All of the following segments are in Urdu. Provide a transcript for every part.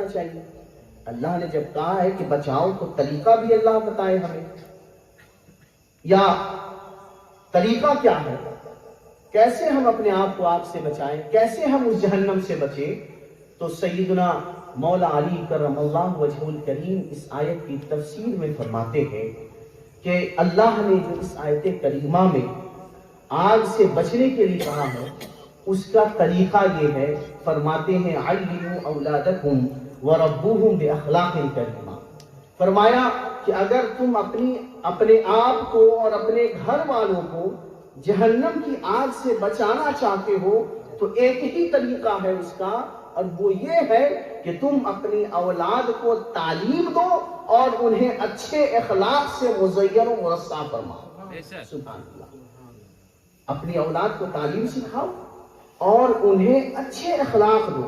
جانا چاہیے. اللہ نے جب کہا ہے کہ بچاؤ تو طریقہ بھی اللہ بتائے ہمیں. یا طریقہ کیا ہے, کیسے ہم اپنے آپ کو آگ سے بچائیں, کیسے ہم اس جہنم سے بچیں. تو سیدنا مولا علی کرم اللہ وجہہ الکریم اس آیت کی تفسیر میں فرماتے ہیں کہ اللہ نے جو اس آیت کریمہ میں آگ سے بچنے کے لیے کہا ہے اس کا طریقہ یہ ہے. فرماتے ہیں علموا اولادکم وربوہم باخلاق کریمہ. فرمایا کہ اگر تم اپنے آپ کو اور اپنے گھر والوں کو جہنم کی آگ سے بچانا چاہتے ہو تو ایک ہی طریقہ ہے اس کا, اور وہ یہ ہے کہ تم اپنی اولاد کو تعلیم دو اور انہیں اچھے اخلاق سے مزین و مرصع فرماؤ. سبحان اللہ. اپنی اولاد کو تعلیم سکھاؤ اور انہیں اچھے اخلاق دو,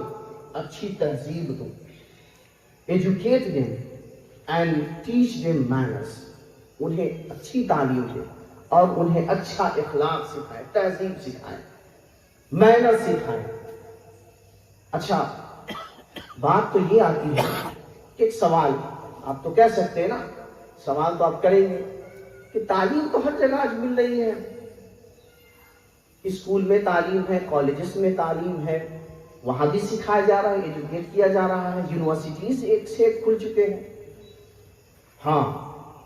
اچھی تہذیب دو. Educate them and teach them manners. انہیں اچھی تعلیم دے اور انہیں اچھا اخلاق سکھائے, تہذیب سکھائے, مینر سکھائے. اچھا بات تو یہ آتی ہے کہ ایک سوال آپ تو کہہ سکتے ہیں نا, سوال تو آپ کریں گے کہ تعلیم تو ہر جگہ آج مل رہی ہے, اسکول میں تعلیم ہے, کالجز میں تعلیم ہے, وہاں بھی سکھایا جا رہا ہے, ایجوکیٹ کیا جا رہا ہے, یونیورسٹیز ایک سے ایک کھل چکے ہیں. ہاں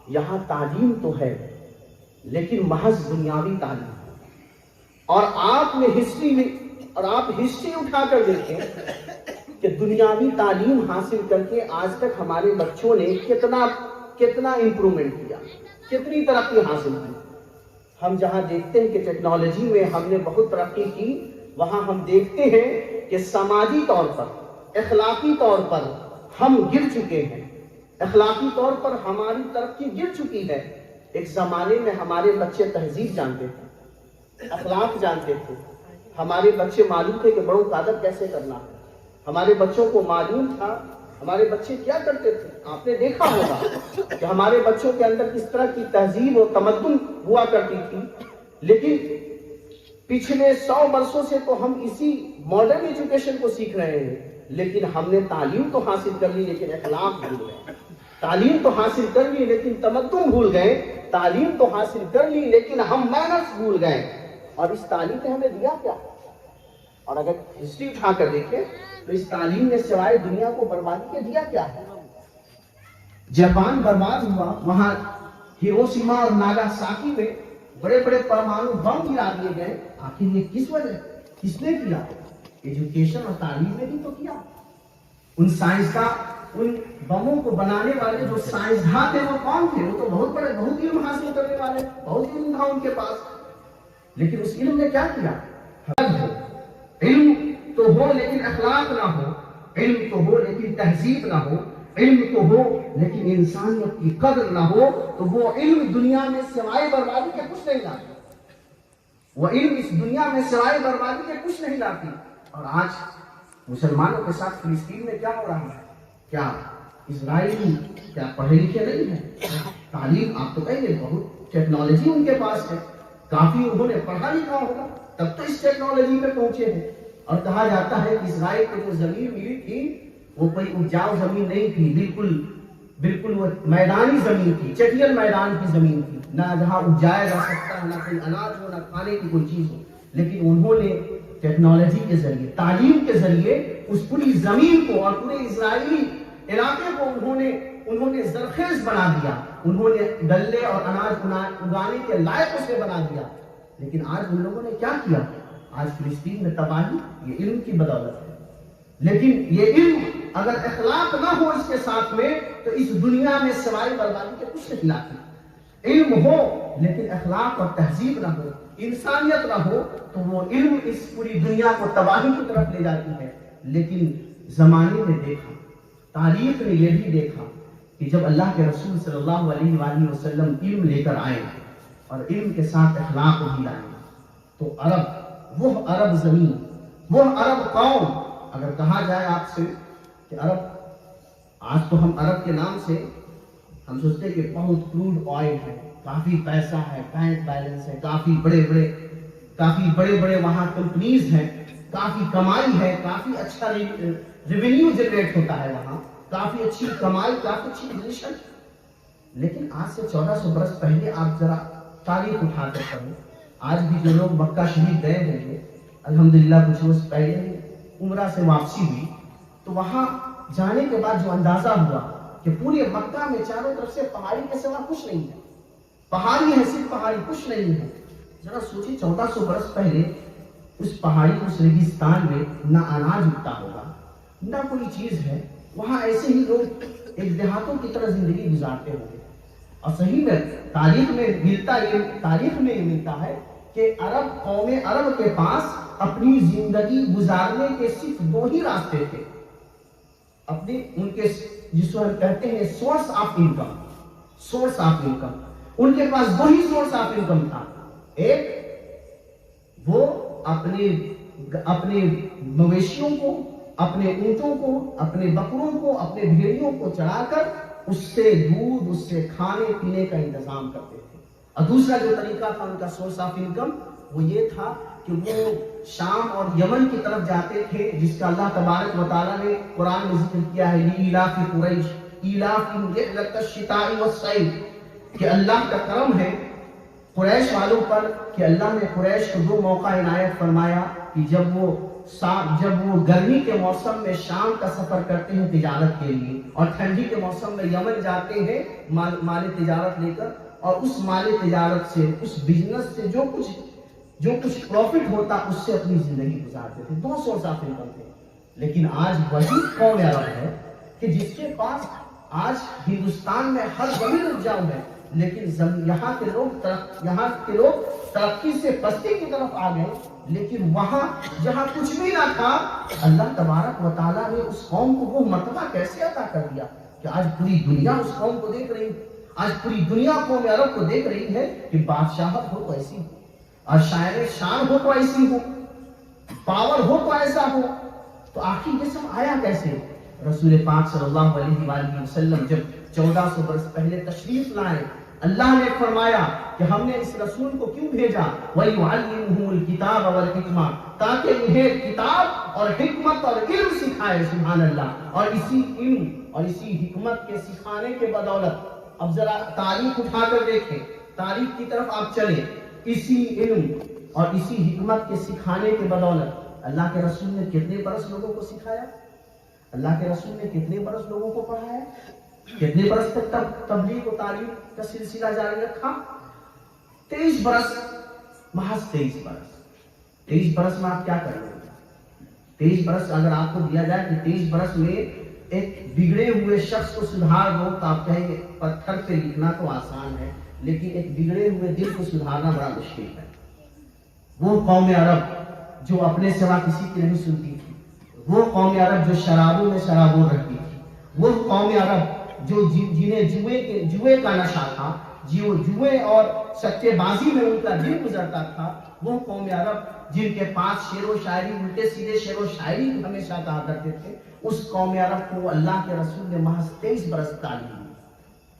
یہاں تعلیم تو ہے لیکن محض دنیاوی تعلیم ہے. اور آپ نے ہسٹری اٹھا کر دیکھیں کہ دنیاوی تعلیم حاصل کر کے آج تک ہمارے بچوں نے کتنا امپرومنٹ کیا, کتنی ترقی حاصل کی. ہم جہاں دیکھتے ہیں کہ ٹیکنالوجی میں ہم نے بہت ترقی کی, وہاں ہم دیکھتے ہیں کہ سماجی طور پر, اخلاقی طور پر ہم گر چکے ہیں. اخلاقی طور پر ہماری ترقی گر چکی ہے. ایک زمانے میں ہمارے بچے تہذیب جانتے تھے, اخلاق جانتے تھے. ہمارے بچے معلوم تھے کہ بڑوں کا ادب کیسے کرنا ہے. ہمارے بچوں کو معلوم تھا ہمارے بچے کیا کرتے تھے. آپ نے دیکھا ہوگا کہ ہمارے بچوں کے اندر کس طرح کی تہذیب اور تمدن ہوا کرتی تھی. لیکن پچھلے 100 برسوں سے تو ہم اسی ماڈرن ایجوکیشن کو سیکھ رہے ہیں, لیکن ہم نے تعلیم تو حاصل کر لی لیکن اخلاق بھول گئے. تعلیم تو حاصل کر لی لیکن تمدن بھول گئے. تعلیم تو حاصل کر لی لیکن ہم مینرز بھول گئے. اور اس تعلیم نے ہمیں دیا کیا؟ اور اگر ہسٹری اٹھا کر دیکھیں تو اس تعلیم نے سوائے دنیا کو بربادی کے دیا کیا ہے؟ جاپان برباد ہوا, وہاں ہیروشیما اور ناگاساکی میں بڑے بڑے پرمانو بم گرا دیے گئے. آخر یہ کس وجہ, کس نے کیا؟ ایجوکیشن اور تعلیم نے بھی تو کیا. ان سائنسداں, ان بموں کو بنانے والے جو سائنسداں تھے وہ کون تھے؟ وہ تو بہت بڑے, بہت علم حاصل کرنے والے, بہت علم تھا ان کے پاس. لیکن اس علم نے کیا کیا؟ علم تو ہو لیکن اخلاق نہ ہو, علم تو ہو لیکن تہذیب نہ ہو, علم تو ہو لیکن انسانیت کی قدر نہ ہو, تو وہ علم دنیا میں سوائے بربادی کے کچھ نہیں لاتی. وہ علم اس دنیا میں سوائے بربادی کے کچھ نہیں لاتی. اور آج مسلمانوں کے ساتھ فلسطین میں کیا ہو رہا ہے؟ کیا اسرائیلی کیا پڑھے لکھے نہیں ہیں؟ تعلیم آپ تو کہیں گے بہت ٹیکنالوجی ان کے پاس ہے, کافی انہوں نے پڑھا لکھا ہوگا تب تو اس ٹیکنالوجی پہ پہنچے ہیں. اور کہا جاتا ہے کہ اسرائیل کو جو زمین ملی تھی وہ کوئی اپجاؤ زمین نہیں تھی, بالکل وہ میدانی زمین تھی, چٹیل میدان کی زمین تھی, نہ جہاں اپجایا جا سکتا, نہ کوئی اناج ہو, نہ کھانے کی کوئی چیز ہو. لیکن انہوں نے ٹیکنالوجی کے ذریعے, تعلیم کے ذریعے اس پوری زمین کو اور پورے اسرائیلی علاقے کو انہوں نے زرخیز بنا دیا. انہوں نے غلے اور اناج اگانے کے لائق اسے بنا دیا. لیکن آج ان لوگوں نے کیا کیا؟ آج فلسطین میں تباہی یہ علم کی بدولت ہے. لیکن یہ علم اگر اخلاق نہ ہو اس کے ساتھ میں تو اس دنیا میں سوائے بربادی کے کچھ نہیں لاتی. علم ہو لیکن اخلاق اور تہذیب نہ ہو, انسانیت نہ ہو, تو وہ علم اس پوری دنیا کو تباہی کی طرف لے جاتی ہے. لیکن زمانے نے دیکھا, تاریخ نے یہ بھی دیکھا کہ جب اللہ کے رسول صلی اللہ علیہ وآلہ وسلم علم لے کر آئے اور علم کے ساتھ اخلاق بھی لائے, تو وہ عرب زمین, وہ عرب قوم, اگر کہا جائے آپ سے کہ عرب, آج تو ہم عرب کے نام سے ہم سوچتے ہیں کہ بہت کروڈ آئل ہے, کافی پیسہ ہے, بینک بیلنس ہے, کافی بڑے بڑے وہاں کمپنیز ہیں. کافی کمائی ہے، کافی اچھا ریونیو جنریٹ ہوتا ہے وہاں، کافی اچھی کمائی، کافی اچھی پوزیشن. لیکن آج سے 1400 برس پہلے آپ ذرا تاریخ اٹھا کر پڑھیں. آج بھی جو لوگ مکہ شریف گئے ہوں گے، الحمدللہ کچھ روز پہلے عمرہ سے واپسی ہوئی، تو وہاں جانے کے بعد جو اندازہ ہوا کہ پورے مکہ میں چاروں طرف سے پہاڑی کے سوا کچھ نہیں ہے، پہاڑی ہے، صرف پہاڑی، کچھ نہیں ہے. ذرا سوچیں 1400 برس پہلے اس پہاڑی، اس ریگستان میں نہ اناج اگتا ہوگا، نہ کوئی چیز ہے، وہاں ایسے ہی لوگ ایک دیہاتوں کی طرح زندگی گزارتے ہوں گے. اور صحیح میں تاریخ میں یہ ملتا ہے کہ قوم عرب کے پاس اپنی زندگی گزارنے کے صرف 2 ہی راستے تھے، ان کے جس کو ہم کہتے ہیں سورس آف انکم. ان کے پاس 2 ہی سورس آف انکم تھا. ایک، وہ اپنے مویشیوں کو، اپنے اونٹوں کو، اپنے بکروں کو، اپنے بھیڑیوں کو چڑھا کر اس سے دودھ، اس سے کھانے پینے کا انتظام کرتے تھے. اور دوسرا جو طریقہ تھا ان کا سورس آف انکم، وہ یہ تھا کہ وہ شام اور یمن کی طرف جاتے تھے، جس کا اللہ تبارک و تعالیٰ نے قرآن میں ذکر کیا ہے، لِإِيلَافِ قُرَيْشٍ إِيلَافِهِمْ رِحْلَةَ الشِّتَاءِ وَالصَّيْفِ، کہ اللہ کا کرم ہے قریش والوں پر کہ اللہ نے قریش کو 2 موقع عنایت فرمایا کہ جب وہ گرمی کے موسم میں شام کا سفر کرتے ہیں تجارت کے لیے، اور ٹھنڈی کے موسم میں یمن جاتے ہیں مال تجارت لے کر، اور اس مال تجارت سے، اس بزنس سے جو کچھ پروفٹ ہوتا اس سے اپنی زندگی گزارتے تھے. 2 سورس آف انکم تھے. لیکن آج وہی قوم عرب ہے کہ جس کے پاس آج ہندوستان میں ہر زمین اپجاؤ ہے، لیکن یہاں کے لوگ ترقی سے پستی کی طرف آ گئے. لیکن وہاں جہاں کچھ بھی نہ تھا، اللہ تبارک و تعالیٰ نے اس قوم کو وہ مرتبہ کیسے عطا کر دیا کہ آج پوری دنیا اس قوم کو دیکھ رہی ہے. آج پوری دنیا قوم عرب کو دیکھ رہی ہے کہ بادشاہت ہو تو ایسی ہو، اور شاعر شان ہو تو ایسی ہو، پاور ہو تو ایسا ہو. تو آخر یہ سب آیا کیسے؟ رسول پاک صلی اللہ علیہ وآلہ وسلم جب 1400 برس پہلے تشریف لائے، اللہ نے فرمایا کہ ہم نے اس رسول کو کیوں بھیجا؟ وَيُعَلِّمُهُ الْكِتَابَ وَالْحِكْمَةَ، تاکہ انہیں کتاب اور حکمت اور علم سکھائے. سبحان اللہ. اور اسی علم اور اسی حکمت کے سکھانے کے بدولت، اب ذرا تاریخ اٹھا کر دیکھیں، تاریخ کی طرف آپ چلیں، اسی علم اور اسی حکمت کے سکھانے کے بدولت اللہ کے رسول نے کتنے برس لوگوں کو سکھایا؟ اللہ کے رسول نے کتنے برس لوگوں کو پڑھایا؟ کتنے برس تک تبلیغ و تعلیم کا سلسلہ جاری رکھا؟ 23 برس، محض 23 برس. 23 برس میں آپ کیا کریں گے؟ 23 برس اگر آپ کو دیا جائے کہ 23 برس میں ایک بگڑے ہوئے شخص کو سدھار دو، تو آپ کہیں گے پتھر پہ لکھنا تو آسان ہے، لیکن ایک بگڑے ہوئے دل کو سدھارنا بڑا مشکل ہے. وہ قوم عرب جو اپنے سوا کسی کی نہیں سنتی تھی، وہ قوم عرب جو شرابوں میں شرابوں رکھتی تھی، وہ قوم عرب جو جنہیں جوئے کا نشہ تھا، جوئے اور سچے بازی میں ان کا دل گزرتا تھا، وہ قوم عرب جن کے پاس شعر و شاعری، الٹے سیدھے شعر و شاعری ہمیشہ کہا کرتے تھے، اس قوم عرب کو اللہ کے رسول نے محض 23 برس تعلیم دی،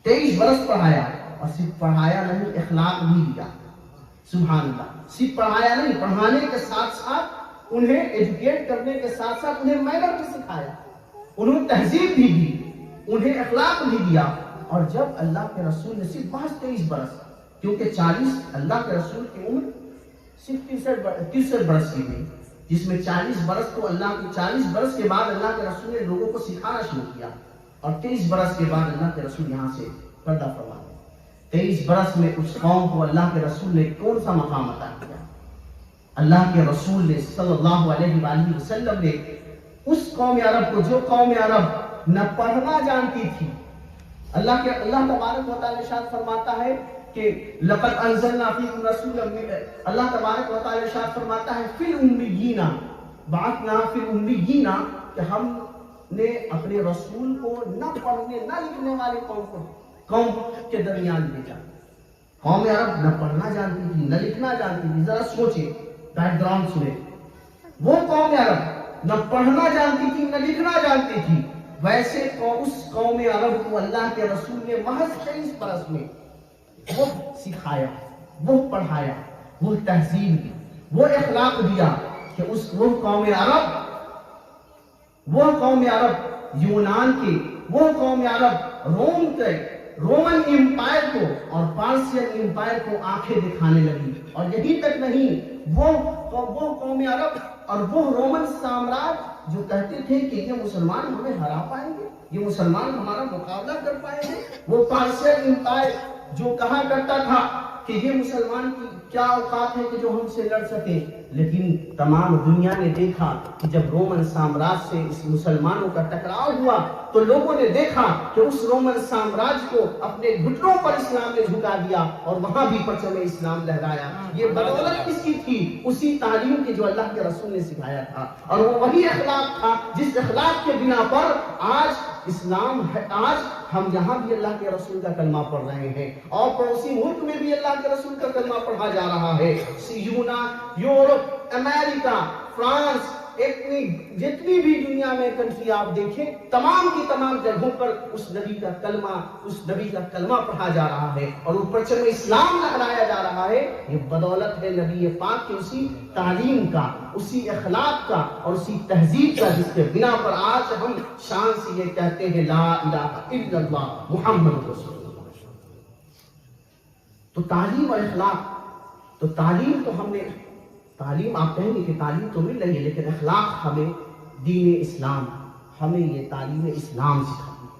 23 برس پڑھایا. اور صرف پڑھایا نہیں، اخلاق بھی دیا. سبحان اللہ. صرف پڑھایا نہیں، پڑھانے کے ساتھ ساتھ انہیں ایجوکیٹ کرنے کے ساتھ ساتھ انہیں مینر بھی سکھایا، انہیں تہذیب بھی دی، انہیں اخلاق بھی دیا. اور جب اللہ کے رسول نے صرف محض 23 برس، کیونکہ 40 اللہ کے رسول کی عمر صرف 63 برس کی ہوئی، جس میں 40 برس تو 40 برس کے بعد اللہ کے رسول نے لوگوں کو سکھانا شروع کیا، اور 23 برس کے بعد اللہ کے رسول یہاں سے پردہ فرما دیا. 23 برس میں اس قوم کو اللہ کے رسول نے کون سا مقام عطا کیا؟ اللہ کے رسول نے صلی اللہ علیہ وآلہ وسلم نے اس قوم عرب کو، جو قوم عرب نہ پڑھنا جانتی تھی، اللہ تبارک و تعالی ارشاد فرماتا ہے کہ لقد انزلنا فیکم رسولا، اللہ تبارک و تعالی ارشاد فرماتا ہے فی الامیین بعثنا فی الامیین، کہ ہم نے اپنے رسول کو نہ پڑھنے نہ لکھنے والے قوم کے درمیان بھیجا. قوم عرب نہ پڑھنا جانتی تھی، نہ لکھنا جانتی تھی. ذرا سوچیں، بیک گراؤنڈ سنیں. وہ قوم عرب نہ پڑھنا جانتی تھی، نہ لکھنا جانتی تھی. ویسے اس قوم عرب کو اللہ کے رسول نے محض 23 برس میں وہ سکھایا، وہ پڑھایا، وہ تہذیب دی، وہ اخلاق دیا. کہ وہ قوم عرب یونان کی، وہ قوم عرب رومن امپائر کو اور پارسین امپائر کو آنکھیں دکھانے لگی. اور یہی تک نہیں، وہ قوم عرب اور وہ رومن سامراج جو کہتے تھے کہ یہ مسلمان ہمیں ہرا پائیں گے، یہ مسلمان ہمارا مقابلہ کر پائیں گے، وہ پارسین امپائر جو کہا کرتا تھا کہ یہ مسلمان کی کیا اوقات ہے کہ جو ہم سے لڑ سکے. لیکن تمام دنیا نے دیکھا کہ جب رومن سامراج سے اس مسلمانوں کا ٹکراؤ ہوا تو لوگوں نے دیکھا کہ اس رومن سامراج کو اپنے گھٹنوں پر اسلام نے جھکا دیا اور وہاں بھی پرچم اسلام لہرایا. یہ بدولت کس کی تھی؟ اسی تعلیم کی جو اللہ کے رسول نے سکھایا تھا، اور وہ وہی اخلاق تھا جس اخلاق کے بنا پر آج اسلام ہے. آج ہم یہاں بھی اللہ کے رسول کا کلمہ پڑھ رہے ہیں اور پڑوسی ملک میں بھی اللہ کے رسول کا کلمہ پڑھا جا رہا ہے. یورپ، امریکہ، فرانس، جتنی بھی دنیا میں کنٹری آپ دیکھیں، تمام کی تمام جگہوں پر اس نبی کا کلمہ پڑھا جا رہا ہے اور وہ پرچم اسلام لہرایا جا رہا ہے. یہ بدولت ہے نبی پاک کی اسی تعلیم کا، اسی اخلاق کا اور اسی تہذیب کا جس کے بنا پر آج ہم شان سے یہ کہتے ہیں لا الہ الا اللہ محمد رسول اللہ. تو تعلیم اور اخلاق، تو تعلیم تو ہم نے، تعلیم آپ کہیں گے کہ تعلیم تو مل رہی ہے، لیکن اخلاق ہمیں دین اسلام، ہمیں یہ تعلیم اسلام سکھاتی ہے.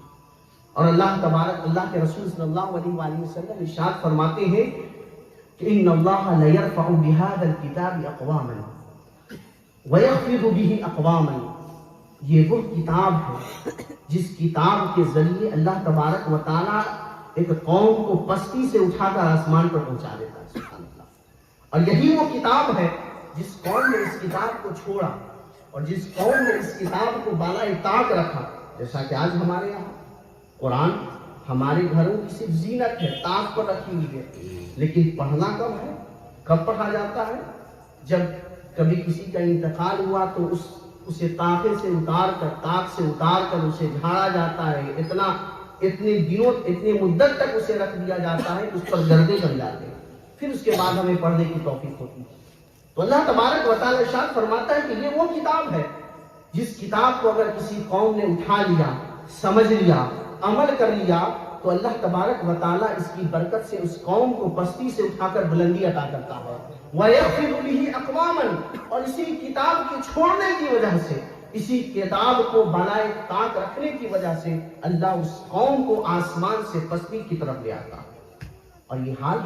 اور اللہ کے رسول صلی اللہ علیہ وآلہ وسلم ارشاد فرماتے ہیں کہ ان اللہ لیرفع بهذا الكتاب اقواما ویخفض به اقواما. یہ وہ کتاب ہے جس کتاب کے ذریعے اللہ تبارک و تعالی ایک قوم کو پستی سے اٹھا کر آسمان پر پہنچا دیتا ہے. سبحان اللہ. اور یہی وہ کتاب ہے جس قوم نے اس کتاب کو چھوڑا اور جس قوم نے اس کتاب کو بالائے طاق رکھا. جیسا کہ آج ہمارے یہاں قرآن ہمارے گھروں کی صرف زینت ہے، طاق پر رکھی ہوئی ہے، لیکن پڑھنا کب ہے؟ کب پڑھا جاتا ہے؟ جب کبھی کسی کا انتقال ہوا تو اسے طاق سے اتار کر اسے جھاڑا جاتا ہے. اتنے دنوں، اتنی مدت تک اسے رکھ دیا جاتا ہے، اس پر گردے بن جاتے ہیں، پھر اس کے بعد ہمیں پڑھنے کی توفیق ہوتی ہے. تو اللہ تبارک و تعالی ارشاد فرماتا ہے کہ یہ وہ کتاب ہے جس کتاب کو اگر کسی قوم نے اٹھا لیا، سمجھ لیا، عمل کر لیا تو اللہ تبارک و تعالی اس کی برکت سے اس قوم کو پستی سے اٹھا کر بلندی عطا کرتا ہے. وَيَغْفِرُ بِهِ أَقْوَامًا. اور اسی کتاب کے چھوڑنے کی وجہ سے، اسی کتاب کو بالائے طاق رکھنے کی وجہ سے اللہ اس قوم کو آسمان سے پستی کی طرف لے آتا. اور یہ حال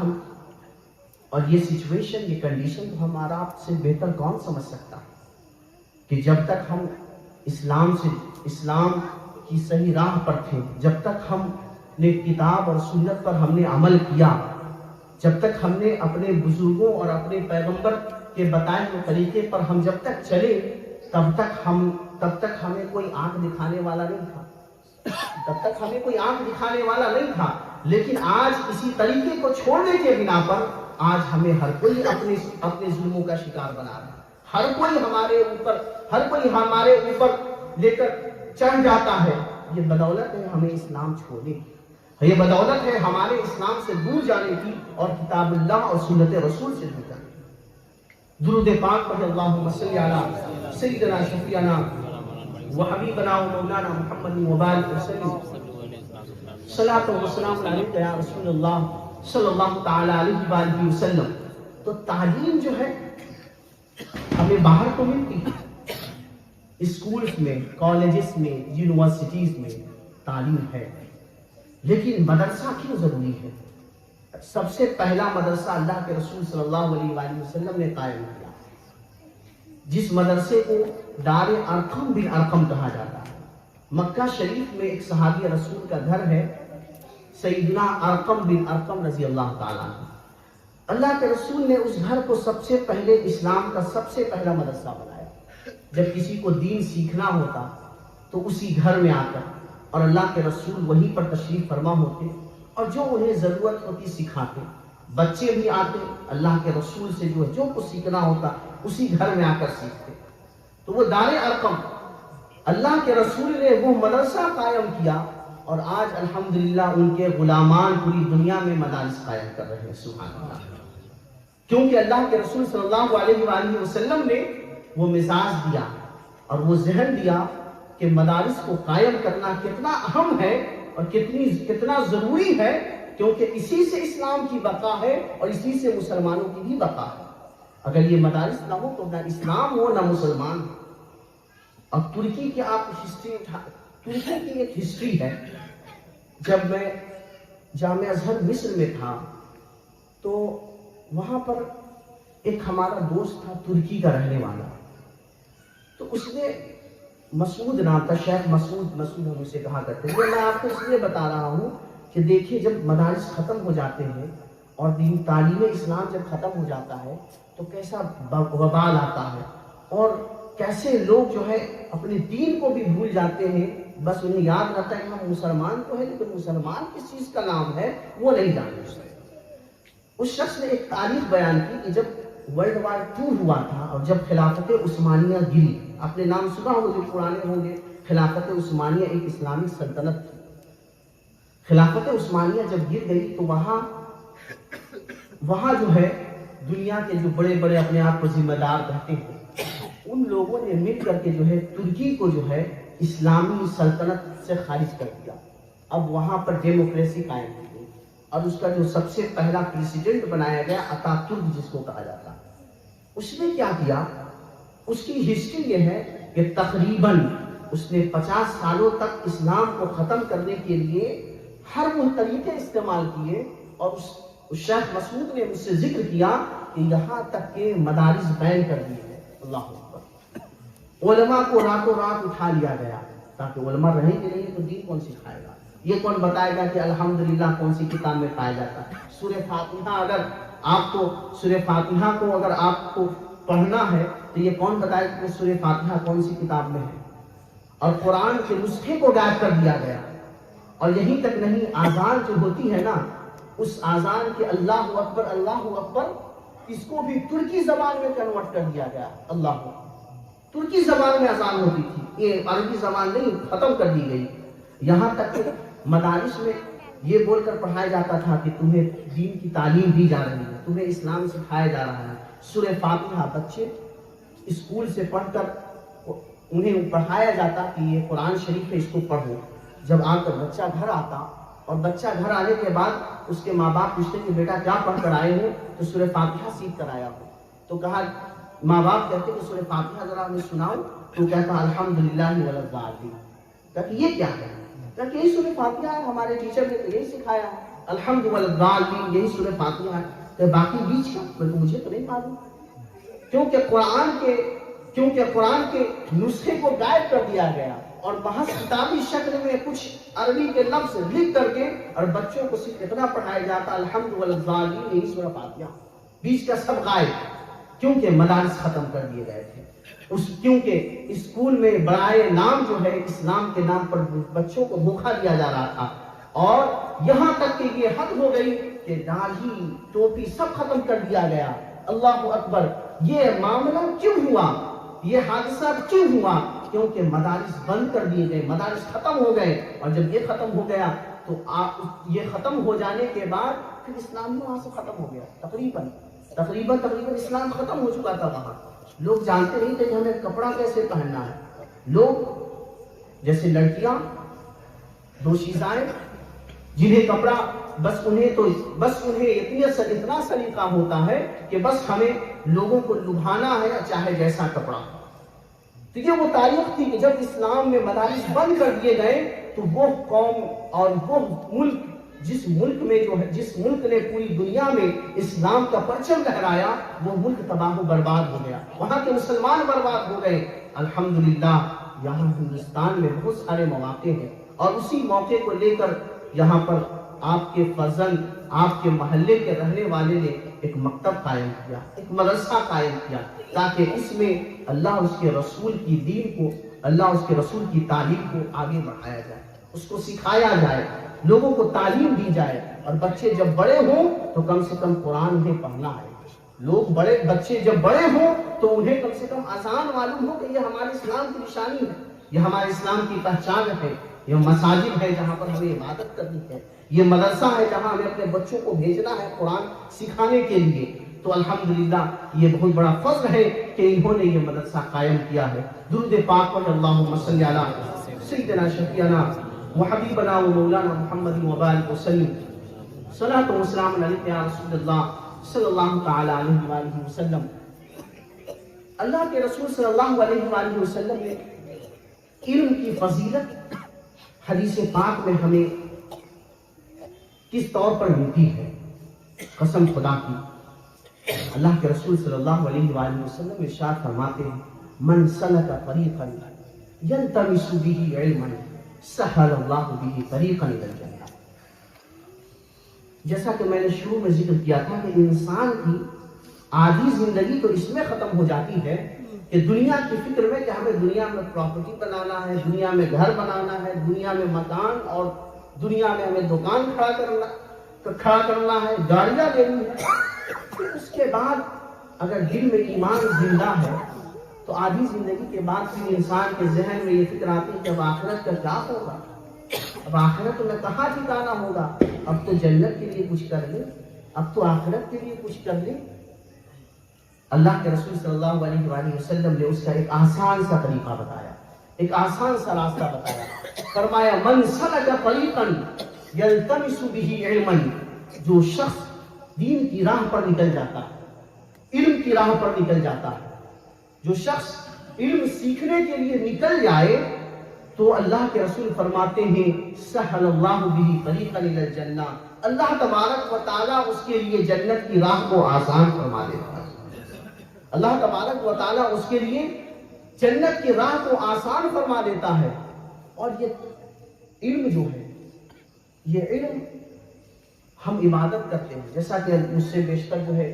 اور یہ سچویشن، یہ کنڈیشن تو ہمارا آپ سے بہتر کون سمجھ سکتا ہے کہ جب تک ہم اسلام کی صحیح راہ پر تھے، جب تک ہم نے کتاب اور سنت پر ہم نے عمل کیا، جب تک ہم نے اپنے بزرگوں اور اپنے پیغمبر کے بتائے ہوئے طریقے پر ہم جب تک چلے، تب تک ہمیں کوئی آنکھ دکھانے والا نہیں تھا. لیکن آج اسی طریقے کو چھوڑنے کے بنا پر آج ہمیں ہر کوئی اپنے ظلموں کا شکار بنا رہا ہے. ہر کوئی ہمارے اوپر لے کر چڑھ جاتا ہے. یہ بدولت ہے ہمیں اسلام چھوڑنے کی، یہ بدولت ہے ہمارے اسلام سے دور جانے کی اور کتاب اللہ اور سنت رسول سے دور جانے کی. درود پاک پڑھ اللہم صلی علی سیدنا شفیعنا و حبیبنا و مولانا محمد مبارک وسلم. صلاۃ و سلام علیک یا رسول اللہ صلی اللہ تعالی علیہ وآلہ وسلم. تو تعلیم جو ہے ہمیں باہر تو ملتی ہے، اسکولز میں، کالجز میں، یونیورسٹیز میں تعلیم ہے، لیکن مدرسہ کیوں ضروری ہے؟ سب سے پہلا مدرسہ اللہ کے رسول صلی اللہ علیہ وآلہ وسلم نے قائم کیا، جس مدرسے کو دار ارقم بن ارقم کہا جاتا ہے. مکہ شریف میں ایک صحابی رسول کا گھر ہے، سیدنا ارقم بن ارقم رضی اللہ تعالیٰ عنہ. اللہ کے رسول نے اس گھر کو سب سے پہلے اسلام کا سب سے پہلا مدرسہ بنایا. جب کسی کو دین سیکھنا ہوتا تو اسی گھر میں آ کر، اور اللہ کے رسول وہیں پر تشریف فرما ہوتے اور جو انہیں ضرورت ہوتی سکھاتے. بچے بھی آتے، اللہ کے رسول سے جو کچھ سیکھنا ہوتا اسی گھر میں آ کر سیکھتے. تو وہ دار ارقم، اللہ کے رسول نے وہ مدرسہ قائم کیا اور آج الحمدللہ ان کے غلامان پوری دنیا میں مدارس قائم کر رہے ہیں. سبحان اللہ. کیونکہ اللہ کے رسول صلی اللہ علیہ وآلہ وسلم نے وہ مزاج دیا اور وہ ذہن دیا کہ مدارس کو قائم کرنا کتنا اہم ہے اور کتنا ضروری ہے، کیونکہ اسی سے اسلام کی بقا ہے اور اسی سے مسلمانوں کی بھی بقا ہے۔ اگر یہ مدارس نہ ہو تو نہ اسلام ہو نہ مسلمان ہو۔ اور ترکی کی آپ ہسٹری ترکی کی ایک ہسٹری ہے۔ جب میں جامعہ ازہر مصر میں تھا تو وہاں پر ایک ہمارا دوست تھا ترکی کا رہنے والا، تو اس نے مسعود نام تھا، شیخ مسعود ہم اسے کہا کرتے ہیں۔ میں آپ کو اس لیے بتا رہا ہوں کہ دیکھیے جب مدارس ختم ہو جاتے ہیں اور دین تعلیم اسلام جب ختم ہو جاتا ہے تو کیسا وبال آتا ہے، اور کیسے لوگ جو ہے اپنے دین کو بھی بھول جاتے ہیں۔ بس انہیں یاد رہتا ہے کہ ہم مسلمان تو ہے، لیکن مسلمان کس چیز کا نام ہے وہ نہیں جانتے۔ اس شخص نے ایک تاریخ بیان کی کہ جب ورلڈ وار 2 ہوا تھا اور جب خلافت عثمانیہ گری، آپ نے نام سنا ہوگا جو پرانے ہوں گے، خلافت عثمانیہ ایک اسلامی سلطنت تھی۔ خلافت عثمانیہ جب گر گئی تو وہاں جو ہے دنیا کے جو بڑے بڑے اپنے آپ کو ذمہ دار کہتے ہیں، ان لوگوں نے مل کر کے جو ہے ترکی کو جو ہے اسلامی سلطنت سے خارج کر دیا۔ اب وہاں پر ڈیموکریسی قائم کی گئی اور اس کا جو سب سے پہلا پریسیڈنٹ بنایا گیا اتاتürk جس کو کہا جاتا ہے۔ اس نے کیا کیا، اس کی ہسٹری یہ ہے کہ تقریباً اس نے 50 سالوں تک اسلام کو ختم کرنے کے لیے ہر وہ طریقے استعمال کیے، اور اس شیخ مسعود نے مجھ سے ذکر کیا کہ یہاں تک کہ مدارس بین کر دیے ہیں۔ اللہ اکبر۔ علماء کو راتوں رات اٹھا لیا گیا، تاکہ علماء رہیں گے نہیں تو دین کون سکھائے گا، یہ کون بتائے گا کہ الحمدللہ کون سی کتاب میں پایا جاتا ہے۔ سورہ فاتحہ اگر آپ کو پڑھنا ہے تو یہ کون بتائے کہ سورہ فاتحہ کون سی کتاب میں ہے۔ اور قرآن کے نسخے کو غائب کر دیا گیا، اور یہی تک نہیں، آذان جو ہوتی ہے نا، اس آذان کے اللہ اکبر اس کو بھی ترکی زبان میں کنورٹ کر دیا گیا۔ اللہ اکبر، ترکی زبان میں اذان ہوتی تھی، یہ عربی زبان نہیں، ختم کر دی گئی۔ یہاں تک کہ مدارس میں یہ بول کر پڑھایا جاتا تھا کہ تمہیں دین کی تعلیم دی جا رہی ہے، تمہیں اسلام سکھایا جا رہا ہے۔ سورہ فاتحہ بچے اسکول سے پڑھ کر انہیں پڑھایا جاتا کہ یہ قرآن شریف ہے، اس کو پڑھو۔ جب آ کر بچہ گھر آتا، اور بچہ گھر آنے کے بعد اس کے ماں باپ پوچھتے کہ بیٹا کیا پڑھ کر آئے ہو، تو سورہ فاتحہ سیکھ کر آیا ہو۔ تو کہا، ماں باپ کہتے کہ سورہ فاتحہ ذرا ہمیں سناؤ، تو کہتا الحمدللہ ولا الضالین۔ کہ یہ کیا ہے؟ کہ یہی سورہ فاتحہ ہے، ہمارے ٹیچر نے تو یہی سکھایا ہے، الحمد ولا الضالین، یہی سورہ فاتحہ ہے۔ کہ باقی بیچ کا مجھے تو نہیں معلوم، کیونکہ قرآن کے نسخے کو غائب کر دیا گیا، اور محض کتابی شکل میں کچھ عربی کے لفظ لکھ کر کے، اور بچوں کو صرف اتنا پڑھایا جاتا الحمد ولا الضالین، یہی سورہ فاتحہ، بیچ کا سب غائب، کیونکہ مدارس ختم کر دیے گئے تھے۔ کیونکہ اسکول میں برائے نام جو ہے اسلام کے نام پر بچوں کو دھوکہ دیا جا رہا تھا، اور یہاں تک کہ یہ حد ہو گئی کہ داڑھی ٹوپی سب ختم کر دیا گیا۔ اللہ اکبر۔ یہ معاملہ کیوں ہوا، یہ حادثہ کیوں ہوا؟ کیونکہ مدارس بند کر دیے گئے، مدارس ختم ہو گئے، اور جب یہ ختم ہو گیا تو یہ ختم ہو جانے کے بعد پھر اسلام وہاں سے ختم ہو گیا۔ تقریباً اسلام ختم ہو چکا تھا وہاں۔ لوگ جانتے نہیں تھے کہ ہمیں کپڑا کیسے پہننا ہے۔ لوگ جیسے لڑکیاں دوشیزائیں، جنہیں کپڑا بس انہیں اتنا سلیقہ ہوتا ہے کہ بس ہمیں لوگوں کو لبھانا ہے چاہے جیسا کپڑا۔ تو یہ وہ تاریخ تھی کہ جب اسلام میں مدارس بند کر دیے گئے تو وہ قوم اور وہ ملک جس ملک نے پوری دنیا میں اسلام کا پرچم لہرایا، وہ ملک تباہ و برباد ہو گیا، وہاں کے مسلمان برباد ہو گئے۔ الحمدللہ یہاں ہندوستان میں بہت سارے مواقع ہیں، اور اسی موقع کو لے کر یہاں پر آپ کے فرزند، آپ کے محلے کے رہنے والے نے ایک مکتب قائم کیا، ایک مدرسہ قائم کیا، تاکہ اس میں اللہ اس کے رسول کی دین کو، اللہ اس کے رسول کی تعلیم کو آگے بڑھایا جائے، اس کو سکھایا جائے، لوگوں کو تعلیم دی جائے، اور بچے جب بڑے ہوں تو کم سے کم قرآن انہیں پڑھنا ہے۔ بچے جب بڑے ہوں تو انہیں کم سے کم اذان معلوم ہو کہ یہ ہمارے اسلام کی نشانی ہے، یہ ہمارے اسلام کی پہچان ہے، یہ مساجد ہے جہاں پر ہمیں عبادت کرنی ہے، یہ مدرسہ ہے جہاں ہمیں اپنے بچوں کو بھیجنا ہے قرآن سکھانے کے لیے۔ تو الحمدللہ یہ بہت بڑا فضل ہے کہ انہوں نے یہ مدرسہ قائم کیا ہے. درود پاک پڑھ اللہم صلی علی سیدنا شفیعنا وحبیبنا و مولانا محمد وبارک وسلم. صلاۃ و سلام علیک یا رسول اللہ صلی اللہ تعالی علیہ وآلہ وسلم. اللہ کے رسول صلی اللہ علیہ وآلہ وسلم نے علم کی فضیلت حدیث پاک میں ہمیں کس طور پر ملتی ہے. قسم خدا کی اللہ کے رسول صلی اللہ علیہ وآلہ وسلم ارشاد فرماتے ہیں من سلک طریقا یلتمس به علما سہل اللہ به طریقا الی الجنہ. جیسا کہ میں نے شروع میں ذکر کیا تھا کہ انسان کی آدھی زندگی تو اس میں ختم ہو جاتی ہے کہ دنیا کی فکر میں کہ ہمیں دنیا میں پراپرٹی بنانا ہے, دنیا میں گھر بنانا ہے, دنیا میں مکان اور دنیا میں ہمیں دکان کھڑا کرنا ہے, گاڑیاں لینی ہے. پھر اس کے بعد اگر دل میں ایمان زندہ ہے تو آدھی زندگی کے بعد پھر انسان کے ذہن میں یہ فکر آتی ہے کہ اب آخرت کا کیا ہوگا, اب آخرت میں کہاں ٹھکانا ہوگا, اب تو جنت کے لیے کچھ کر لیں, اب تو آخرت کے لیے کچھ کر لیں. اللہ کے رسول صلی اللہ علیہ وآلہ وسلم نے اس کا ایک آسان سا طریقہ بتایا, ایک آسان سا راستہ بتایا. فرمایا من سلک طریقا یلتمس به علما, جو شخص دین کی راہ پر نکل جاتا ہے, علم کی راہ پر نکل جاتا ہے, جو شخص علم سیکھنے کے لیے نکل جائے تو اللہ کے رسول فرماتے ہیں سہل اللہ به طریقا الی الجنہ, اللہ تبارک و تعالیٰ اس کے لیے جنت کی راہ کو آسان فرما دیتا ہے. اللہ تبارک و تعالیٰ اس کے لیے جنت کی راہ کو آسان فرما دیتا ہے. اور یہ علم جو ہے, یہ علم ہم عبادت کرتے ہیں, جیسا کہ مجھ سے بیشتر جو ہے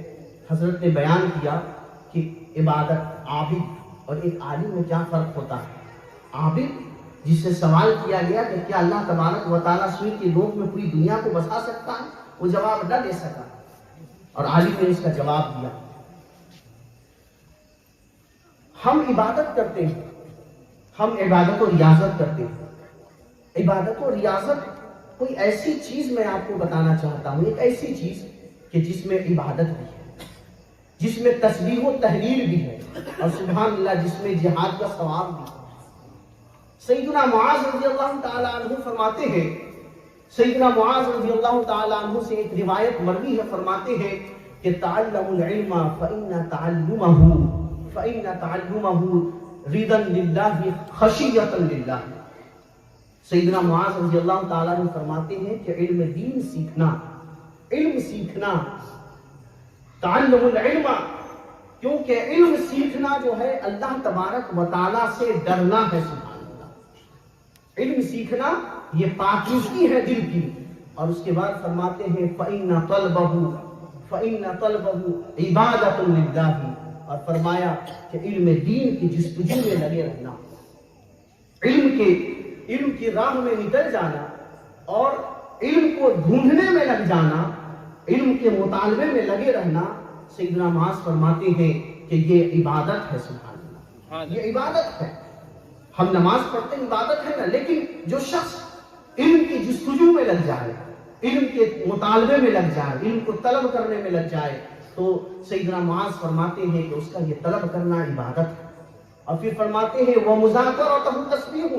حضرت نے بیان کیا کہ عبادت, عابد اور ایک عالم میں کیا فرق ہوتا ہے. عابد جس سے سوال کیا گیا کہ کیا اللہ تبارک و تعالیٰ سوئی کی نوک میں پوری دنیا کو بسا سکتا ہے, وہ جواب نہ دے سکا, اور عالم نے اس کا جواب دیا. ہم عبادت کرتے ہیں, ہم عبادت و ریاضت کرتے ہیں. عبادت و ریاضت کوئی ایسی چیز میں آپ کو بتانا چاہتا ہوں, ایک ایسی چیز کہ جس میں عبادت بھی ہے, جس میں تسبیح و تحلیل بھی ہے, اور سبحان اللہ جس میں جہاد کا ثواب بھی ہے. سیدنا معاذ رضی اللہ تعالی عنہ فرماتے ہیں, سیدنا معاذ رضی اللہ تعالی عنہ سے ایک روایت مروی ہے, فرماتے ہیں کہ تعلموا العلم فإن تعلمه رضا للہ خشیۃ للہ. سیدنا معاذ رضی اللہ تعالیٰ عنہ فرماتے ہیں کہ علم دین سیکھنا, علم سیکھنا, تعلم العلم, کیونکہ علم سیکھنا جو ہے اللہ تبارک و تعالیٰ سے ڈرنا ہے. سبحان اللہ, علم سیکھنا یہ پاکیزگی ہے دل کی. اور اس کے بعد فرماتے ہیں فإن طلبه عبادۃ للہ, اور فرمایا کہ علم دین کی جستجو میں لگے رہنا, علم کی راہ میں نکل جانا اور علم کو ڈھونڈنے میں لگ جانا, علم کے مطالبے میں لگے رہنا. سیدنا معاذ فرماتے ہیں کہ یہ عبادت ہے. سبحان اللہ, یہ عبادت ہے. ہم نماز پڑھتے ہیں, عبادت ہے نا, لیکن جو شخص علم کی جستجو میں لگ جائے, علم کے مطالبے میں لگ جائے, علم کو طلب کرنے میں لگ جائے, تو سیدنا معاذ فرماتے ہیں کہ اس کا یہ طلب کرنا عبادت ہے. اور پھر فرماتے ہیں وہ مذاکرۃ تسبیح,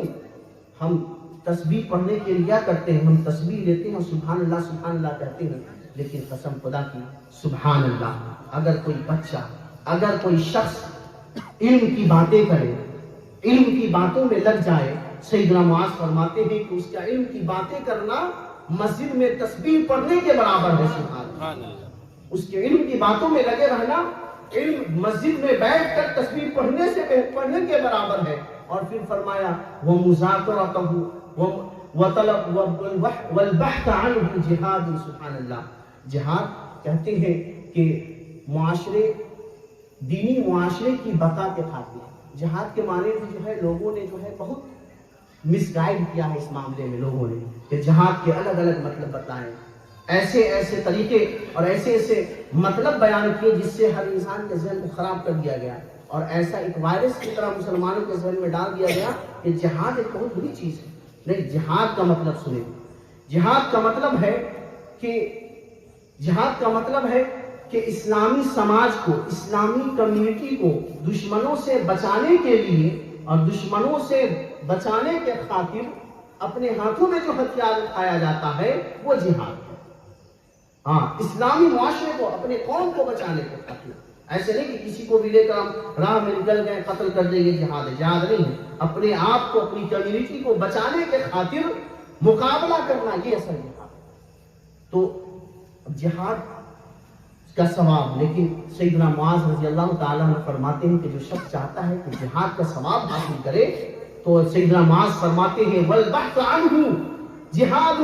ہم تسبیح پڑھنے کے لیے کیا کرتے ہیں, ہم تسبیح لیتے ہیں, سبحان اللہ کہتے ہیں, لیکن قسم خدا کی سبحان اللہ, اگر کوئی بچہ, اگر کوئی شخص علم کی باتیں کرے, علم کی باتوں میں لگ جائے, سیدنا معاذ فرماتے ہیں کہ اس کا علم کی باتیں کرنا مسجد میں تسبیح پڑھنے کے برابر ہے. سبحان اللہ, اس کے علم کی باتوں میں لگے رہنا علم مسجد میں بیٹھ کر تسبیح پڑھنے کے برابر ہے. اور پھر فرمایا وہ مذاکرتہ والبحث عنہ جہاد. سبحان اللہ, جہاد کہتے ہیں کہ معاشرے, دینی معاشرے کی بقا کے خاطر. جہاد کے معنی میں جو ہے لوگوں نے جو ہے بہت مس گائیڈ کیا ہے اس معاملے میں, لوگوں نے کہ جہاد کے الگ الگ مطلب بتائیں, ایسے طریقے اور ایسے مطلب بیان کیے جس سے ہر انسان کے ذہن کو خراب کر دیا گیا, اور ایسا ایک وائرس کی طرح مسلمانوں کے ذہن میں ڈال دیا گیا کہ جہاد ایک بہت بری چیز ہے. نہیں, جہاد کا مطلب سنیں, جہاد کا مطلب ہے کہ اسلامی سماج کو، اسلامی کمیونٹی کو دشمنوں سے بچانے کے لیے اور دشمنوں سے بچانے کے خاطر اپنے ہاتھوں میں جو ہتھیار اٹھایا جاتا ہے وہ جہاد ہے۔ ہاں، اسلامی معاشرے کو، اپنے قوم کو بچانے کے خاطر، ایسے نہیں کہ کسی کو بھی لے کر ہم راہ میں نکل گئے قتل کر دیں گے، جہاد ہے، جہاد نہیں ہے، اپنے آپ کو، اپنی کمیونٹی کو بچانے کے خاطر مقابلہ کرنا، یہ اصل جہاد ہے۔ تو جہاد کا ثواب، لیکن سیدنا معاذ رضی اللہ تعالیٰ عنہ فرماتے ہیں کہ جو شخص چاہتا ہے کہ جہاد کا ثواب حاصل کرے تو سیدنا معاذ فرماتے ہیں والبحث عنہ جہاد،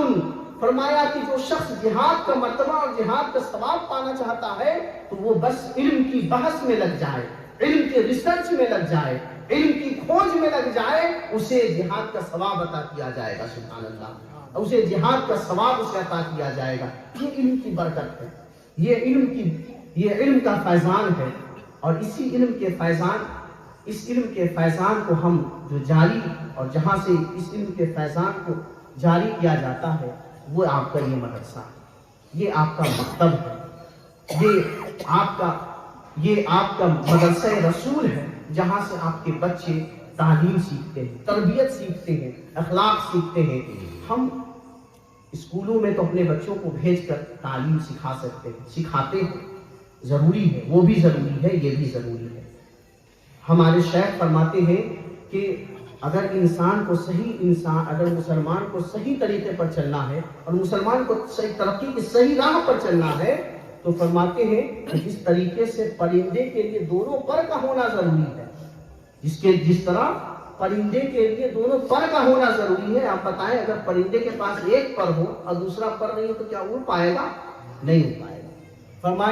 فرمایا کہ جو شخص جہاد کا مرتبہ اور جہاد کا ثواب پانا چاہتا ہے تو وہ بس علم کی بحث میں لگ جائے، علم کے ریسرچ میں لگ جائے، علم کی کھوج میں لگ جائے، اسے جہاد کا ثواب عطا کیا جائے گا۔ سبحان اللہ، اسے جہاد کا ثواب اسے عطا کیا جائے گا۔ یہ علم کی برکت ہے، یہ علم کا فیضان ہے، اور اس علم کے فیضان کو ہم جو جاری، اور جہاں سے اس علم کے فیضان کو جاری کیا جاتا ہے وہ آپ کا یہ مدرسہ ہے، یہ آپ کا مکتب ہے، یہ آپ کا مدرسہ رسول ہے، جہاں سے آپ کے بچے تعلیم سیکھتے ہیں، تربیت سیکھتے ہیں، اخلاق سیکھتے ہیں۔ ہم اسکولوں میں تو اپنے بچوں کو بھیج کر تعلیم سکھاتے ہیں، ضروری ہے، وہ بھی ضروری ہے، یہ بھی ضروری ہے۔ ہمارے شیخ فرماتے ہیں کہ اگر مسلمان کو صحیح طریقے پر چلنا ہے اور مسلمان کو صحیح ترقی کی صحیح راہ پر چلنا ہے تو فرماتے ہیں کہ جس طریقے سے پرندے کے لیے دونوں پر کا ہونا ضروری ہے، جس طرح پرندے کے لیے دونوں پر کا ہونا ضروری ہے۔ آپ بتائیں، اگر پرندے کے پاس ایک پر ہو اور دوسرا پر نہیں ہو تو کیا اڑ پائے گا؟ نہیں اڑ پائے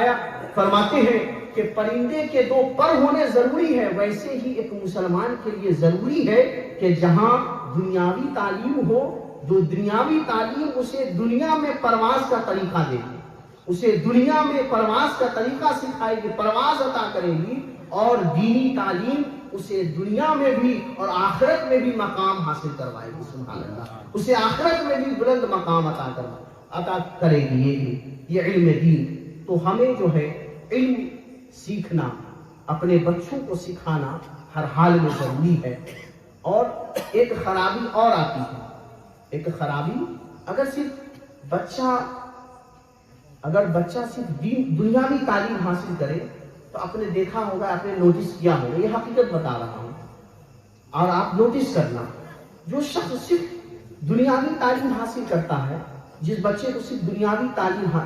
گا۔ فرماتے ہیں کہ پرندے کے دو پر ہونے ضروری ہے، ویسے ہی ایک مسلمان کے لیے ضروری ہے کہ جہاں دنیاوی تعلیم ہو، جو دنیاوی تعلیم اسے دنیا میں پرواز کا طریقہ دے گی، اسے دنیا میں پرواز کا طریقہ سکھائے گی، پرواز عطا کرے گی، اور دینی تعلیم اسے دنیا میں بھی اور آخرت میں بھی مقام حاصل کروائے گی۔ سبحان اللہ، اسے آخرت میں بھی بلند مقام عطا کرے گی یہ علم دین۔ تو ہمیں جو ہے علم سیکھنا، اپنے بچوں کو سکھانا ہر حال میں ضروری ہے۔ اور ایک خرابی اور آتی ہے، ایک خرابی، اگر بچہ صرف دنیاوی تعلیم حاصل کرے تو آپ نے دیکھا ہوگا، آپ نے نوٹس کیا ہوگا، یہ حقیقت بتا رہا ہوں، اور آپ نوٹس کرنا، جو شخص صرف دنیاوی تعلیم حاصل کرتا ہے، جس بچے کو صرف دنیاوی تعلیم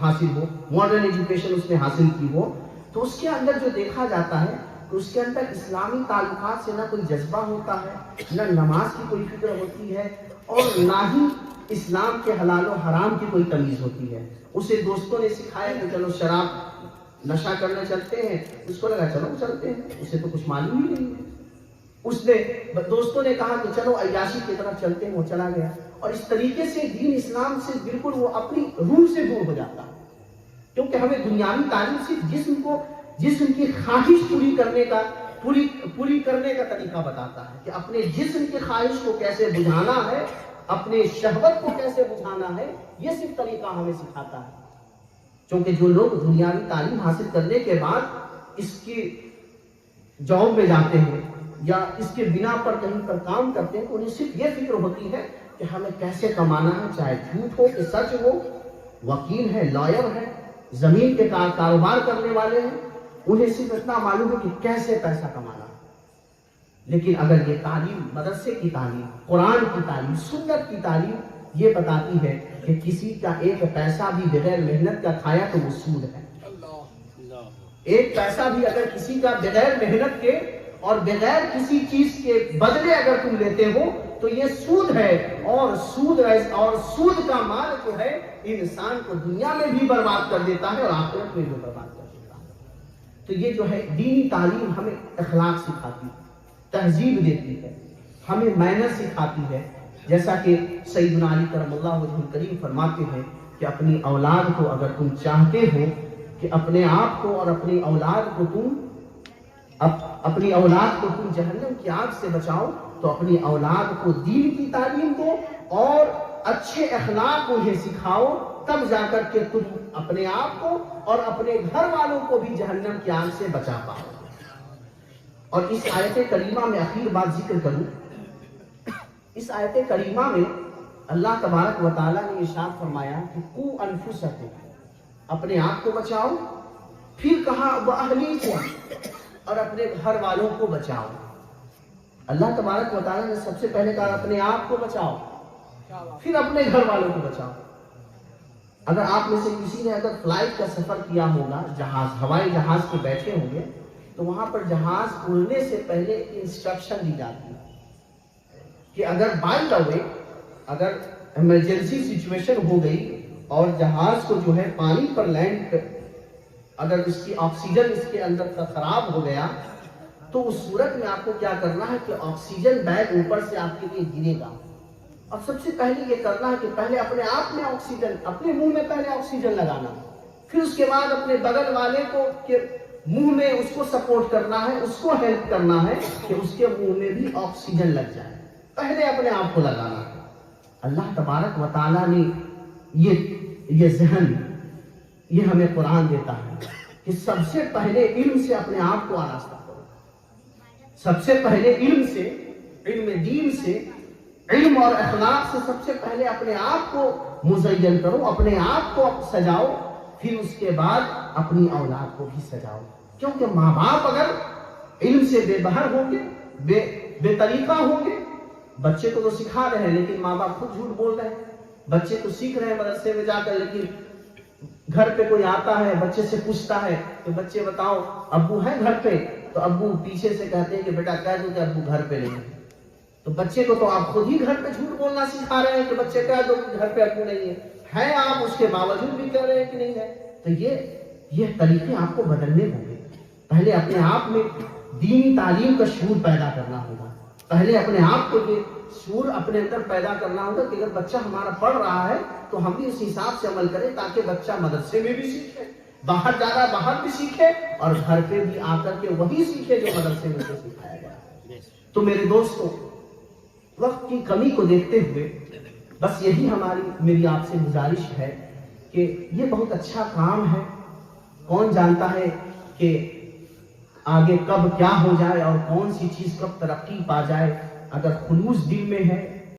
حاصل ہو، ماڈرن ایجوکیشن اس نے حاصل کی ہو، تو اس کے اندر جو دیکھا جاتا ہے کہ اس کے اندر اسلامی تعلقات سے نہ کوئی جذبہ ہوتا ہے، نہ نماز کی کوئی فکر ہوتی ہے، اور نہ ہی اسلام کے حلال و حرام کی کوئی تمیز ہوتی ہے۔ اسے دوستوں نے سکھایا کہ چلو شراب نشہ کرنے چلتے ہیں، اس کو لگا چلو چلتے ہیں، اسے تو کچھ معلوم ہی نہیں ہے۔ دوستوں نے کہا کہ چلو عیاشی کی طرف چلتے ہیں، وہ چلا گیا، اور اس طریقے سے دین اسلام سے بالکل وہ اپنی روح سے دور ہو جاتا ہے۔ کیونکہ ہمیں دنیاوی تعلیم صرف جسم کی خواہش پوری کرنے کا طریقہ بتاتا ہے، کہ اپنے جسم کی خواہش کو کیسے بجھانا ہے، اپنے شہوت کو کیسے بجھانا ہے، یہ صرف طریقہ ہمیں سکھاتا ہے۔ کیونکہ جو لوگ دنیاوی تعلیم حاصل کرنے کے بعد اس کی جاب میں جاتے ہیں یا اس کے بنا پر کہیں پر کام کرتے ہیں، انہیں صرف یہ فکر ہوتی ہے کہ ہمیں کیسے کمانا ہے، چاہے جھوٹ ہو کہ سچ ہو، وکیل ہے، لائر ہے، زمین کے کاروبار کرنے والے ہیں، انہیں صرف اتنا معلوم ہے کہ کیسے پیسہ کمانا ہے۔ لیکن اگر یہ تعلیم، مدرسے کی تعلیم، قرآن کی تعلیم، سنت کی تعلیم یہ بتاتی ہے کہ کسی کا ایک پیسہ بھی بغیر محنت کا کھایا تو وہ سود ہے۔ ایک پیسہ بھی اگر کسی کا بغیر محنت کے اور بغیر کسی چیز کے بدلے اگر تم لیتے ہو تو یہ سود ہے، اور سود کا مال جو ہے انسان کو دنیا میں بھی برباد کر دیتا ہے اور آخرت میں بھی برباد کر دیتا ہے۔ تو یہ جو ہے دینی تعلیم ہمیں اخلاق سکھاتی ہے، تہذیب دیتی ہے، ہمیں مینر سکھاتی ہے۔ جیسا کہ سیدنا علی کرم اللہ وجہ الکریم فرماتے ہیں کہ اپنی اولاد کو اگر تم چاہتے ہو کہ اپنے آپ کو اور اپنی اولاد کو تم جہنم کی آگ سے بچاؤ تو اپنی اولاد کو دین کی تعلیم دو اور اچھے اخلاق انہیں سکھاؤ، تب جا کر کے تم اپنے آپ کو اور اپنے گھر والوں کو بھی جہنم کی آگ سے بچا پاؤ. اور اس آیت کریمہ میں آخر بات ذکر کروں. اس آیت کریمہ میں اللہ تبارک و تعالیٰ نے ارشاد فرمایا کہ قو انفسکم، اپنے آپ کو بچاؤ. پھر کہا وَأَهْلِیکُم، اور اپنے گھر والوں کو بچاؤ. اللہ تبارک و تعالیٰ نے سب سے پہلے کہا اپنے آپ کو بچاؤ، پھر اپنے گھر والوں کو بچاؤ. اگر آپ میں سے کسی نے اگر فلائٹ کا سفر کیا ہوگا، جہاز، ہوائی جہاز پہ بیٹھے ہوں گے، تو وہاں پر جہاز اڑنے سے پہلے انسٹرکشن دی جاتی ہے کہ اگر بائی دا وے اگر ایمرجنسی سچویشن ہو گئی اور جہاز کو جو ہے پانی پر لینڈ، اگر اس کی آکسیجن اس کے اندر خراب ہو گیا، تو اس صورت میں آپ کو کیا کرنا ہے کہ آکسیجن بیگ اوپر سے آپ کے لیے گرے گا. اب سب سے پہلے یہ کرنا ہے کہ پہلے اپنے آپ میں آکسیجن، اپنے منہ میں پہلے آکسیجن لگانا، پھر اس کے بعد اپنے بغل والے کو کے منہ میں اس کو سپورٹ کرنا ہے، اس کو ہیلپ کرنا ہے کہ اس کے منہ میں بھی آکسیجن لگ جائے. پہلے اپنے آپ کو لگانا ہے. اللہ تبارک و تعالیٰ نے یہ ذہن، یہ ہمیں قرآن دیتا ہے کہ سب سے پہلے علم سے اپنے آپ کو آراستہ کرو. سب سے پہلے علم سے، علم دین سے، علم اور اخلاق سے سب سے پہلے اپنے آپ کو مزین کرو، اپنے آپ کو سجاؤ، پھر اس کے بعد اپنی اولاد کو بھی سجاؤ. کیونکہ ماں باپ اگر علم سے بے بہر ہوں گے، بے طریقہ ہوں گے، بچے کو تو سکھا رہے ہیں لیکن ماں باپ خود جھوٹ بول رہے ہیں. بچے تو سیکھ رہے ہیں مدرسے میں جا کر، لیکن گھر پہ کوئی آتا ہے بچے سے پوچھتا ہے کہ بچے بتاؤ ابو ہے گھر پہ، تو ابو پیچھے سے کہتے ہیں کہ بیٹا کہہ دو کہ ابو گھر پہ نہیں ہے. تو بچے کو تو آپ خود ہی گھر پہ جھوٹ بولنا سکھا رہے ہیں کہ بچے کہہ دو کہ گھر پہ ابو نہیں ہے آپ اس کے باوجود بھی کہہ رہے ہیں کہ نہیں ہے. تو یہ طریقے آپ کو بدلنے ہوں گے. پہلے اپنے آپ میں دینی تعلیم کا شعور پیدا کرنا ہوگا. پہلے اپنے آپ کو یہ شعور اپنے اندر پیدا کرنا ہوگا کہ اگر بچہ ہمارا پڑھ رہا ہے تو ہم بھی اس حساب سے عمل کریں تاکہ بچہ مدرسے میں بھی سیکھے، باہر جا رہا باہر بھی سیکھے، اور گھر پہ بھی آ کر کے وہی سیکھے جو مدرسے میں سکھایا گیا. تو میرے دوستوں، وقت کی کمی کو دیکھتے ہوئے بس یہی میری آپ سے گزارش ہے کہ یہ بہت اچھا کام ہے. کون جانتا ہے کہ آگے کب کیا ہو جائے اور کون سی چیز کب ترقی پا جائے. اگر خلوص دل میں ہے